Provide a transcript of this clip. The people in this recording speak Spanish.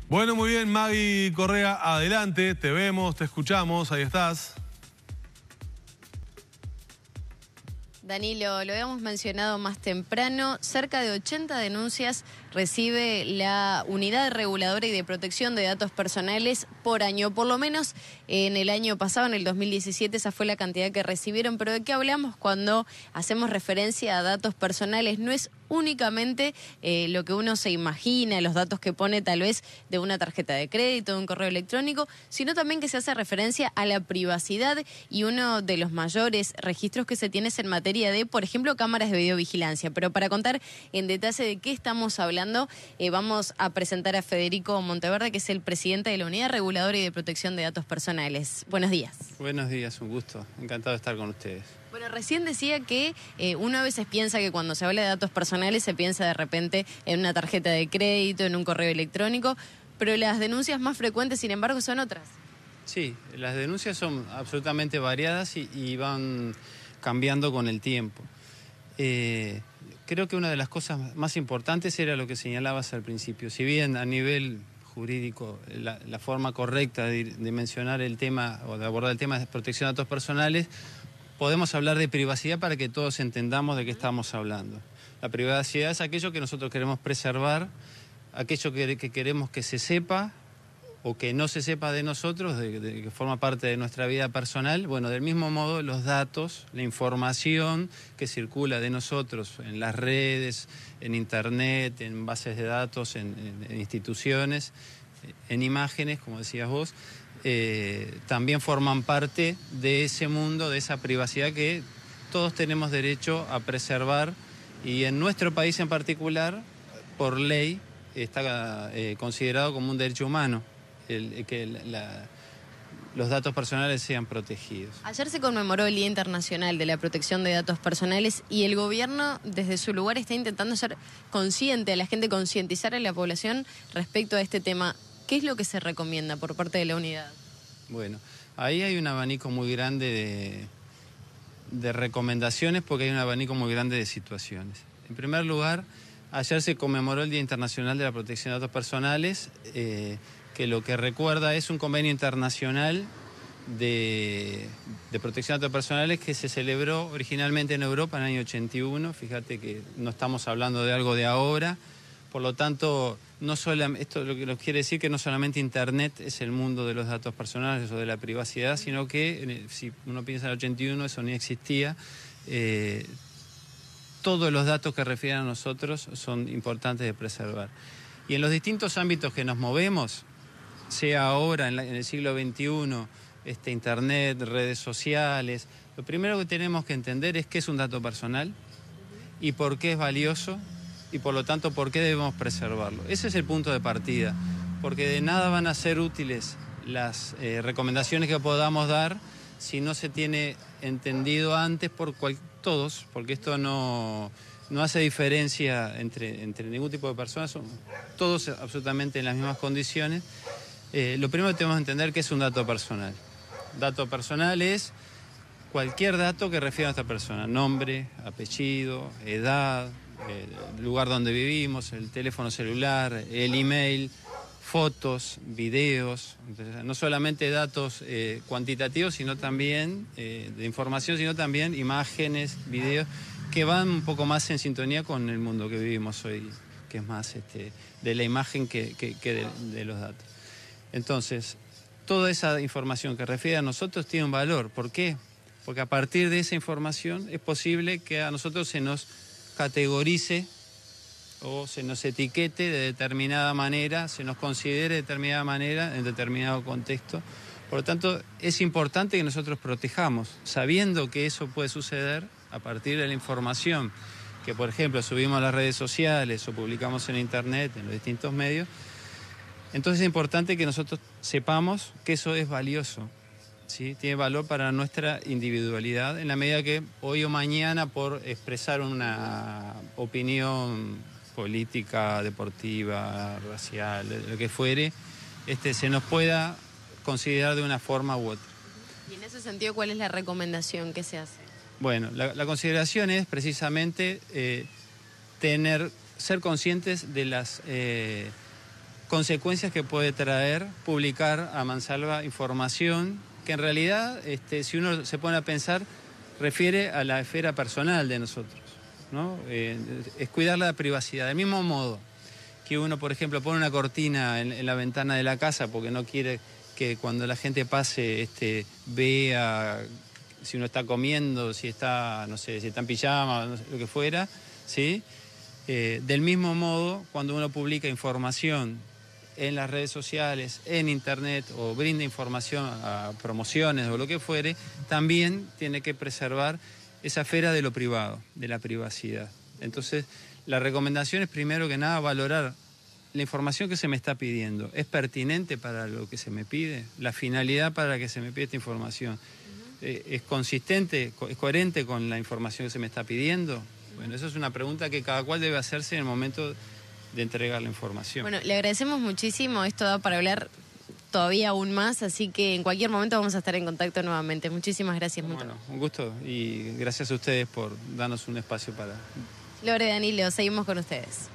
Bueno, muy bien, Maggie Correa, adelante, te vemos, te escuchamos, ahí estás. Danilo, lo habíamos mencionado más temprano, cerca de 80 denuncias recibe la Unidad Reguladora y de Protección de Datos Personales por año. Por lo menos en el año pasado, en el 2017, esa fue la cantidad que recibieron. Pero ¿de qué hablamos cuando hacemos referencia a datos personales? No es únicamente lo que uno se imagina, los datos que pone tal vez de una tarjeta de crédito, de un correo electrónico, sino también que se hace referencia a la privacidad, y uno de los mayores registros que se tiene es en materia de, por ejemplo, cámaras de videovigilancia. Pero para contar en detalle de qué estamos hablando, vamos a presentar a Federico Monteverde, que es el presidente de la Unidad Reguladora y de Protección de Datos Personales. Buenos días. Buenos días, un gusto. Encantado de estar con ustedes. Bueno, recién decía que uno a veces piensa que cuando se habla de datos personales se piensa de repente en una tarjeta de crédito, en un correo electrónico, pero las denuncias más frecuentes, sin embargo, son otras. Sí, las denuncias son absolutamente variadas y van cambiando con el tiempo. Creo que una de las cosas más importantes era lo que señalabas al principio. Si bien a nivel jurídico la forma correcta de mencionar el tema o de abordar el tema de protección de datos personales, podemos hablar de privacidad para que todos entendamos de qué estamos hablando. La privacidad es aquello que nosotros queremos preservar, aquello que queremos que se sepa o que no se sepa de nosotros, de que forma parte de nuestra vida personal. Bueno, del mismo modo, los datos, la información que circula de nosotros en las redes, en internet, en bases de datos, en instituciones, en imágenes, como decías vos, también forman parte de ese mundo, de esa privacidad que todos tenemos derecho a preservar, y en nuestro país en particular, por ley, está considerado como un derecho humano que los datos personales sean protegidos. Ayer se conmemoró el Día Internacional de la Protección de Datos Personales y el gobierno desde su lugar está intentando ser consciente a la gente, concientizar a la población respecto a este tema. ¿Qué es lo que se recomienda por parte de la unidad? Bueno, ahí hay un abanico muy grande de recomendaciones, porque hay un abanico muy grande de situaciones. En primer lugar, ayer se conmemoró el Día Internacional de la Protección de Datos Personales, que lo que recuerda es un convenio internacional de protección de datos personales que se celebró originalmente en Europa en el año 81. Fíjate que no estamos hablando de algo de ahora. Por lo tanto, esto lo que nos quiere decir que no solamente Internet es el mundo de los datos personales o de la privacidad, sino que si uno piensa en el 81 eso ni existía. Todos los datos que refieren a nosotros son importantes de preservar. Y en los distintos ámbitos que nos movemos, sea ahora en el siglo XXI, Internet, redes sociales, lo primero que tenemos que entender es qué es un dato personal y por qué es valioso, y por lo tanto por qué debemos preservarlo. Ese es el punto de partida, porque de nada van a ser útiles las recomendaciones que podamos dar si no se tiene entendido antes por todos, porque esto no hace diferencia entre ningún tipo de personas, son todos absolutamente en las mismas condiciones. Lo primero que tenemos que entender que es un dato personal. Dato personal es cualquier dato que refiera a nuestra persona: nombre, apellido, edad, el lugar donde vivimos, el teléfono celular, el email, fotos, videos. Entonces, no solamente datos cuantitativos, sino también de información, sino también imágenes, videos, que van un poco más en sintonía con el mundo que vivimos hoy, que es más de la imagen que de los datos. Entonces, toda esa información que refiere a nosotros tiene un valor. ¿Por qué? Porque a partir de esa información es posible que a nosotros se nos categorice o se nos etiquete de determinada manera, se nos considere de determinada manera en determinado contexto. Por lo tanto, es importante que nosotros protejamos, sabiendo que eso puede suceder a partir de la información que, por ejemplo, subimos a las redes sociales o publicamos en Internet, en los distintos medios. Entonces es importante que nosotros sepamos que eso es valioso, ¿sí? Tiene valor para nuestra individualidad, en la medida que hoy o mañana, por expresar una opinión política, deportiva, racial, lo que fuere, se nos pueda considerar de una forma u otra. Y en ese sentido, ¿cuál es la recomendación que se hace? Bueno, la consideración es precisamente ser conscientes de consecuencias que puede traer publicar a mansalva información que en realidad, si uno se pone a pensar, refiere a la esfera personal de nosotros, ¿no? Es cuidar la privacidad. Del mismo modo que uno, por ejemplo, pone una cortina en la ventana de la casa porque no quiere que cuando la gente pase vea si uno está comiendo, si está, no sé, si está en pijama, no sé, lo que fuera, ¿sí? Del mismo modo, cuando uno publica información en las redes sociales, en internet, o brinda información a promociones o lo que fuere, también tiene que preservar esa esfera de lo privado, de la privacidad. Entonces, la recomendación es primero que nada valorar la información que se me está pidiendo. ¿Es pertinente para lo que se me pide? ¿La finalidad para la que se me pide esta información es consistente, es coherente con la información que se me está pidiendo? Bueno, esa es una pregunta que cada cual debe hacerse en el momento de entregar la información. Bueno, le agradecemos muchísimo, esto da para hablar todavía aún más, así que en cualquier momento vamos a estar en contacto nuevamente. Muchísimas gracias. Bueno, un gusto y gracias a ustedes por darnos un espacio para... Lore, Danilo, seguimos con ustedes.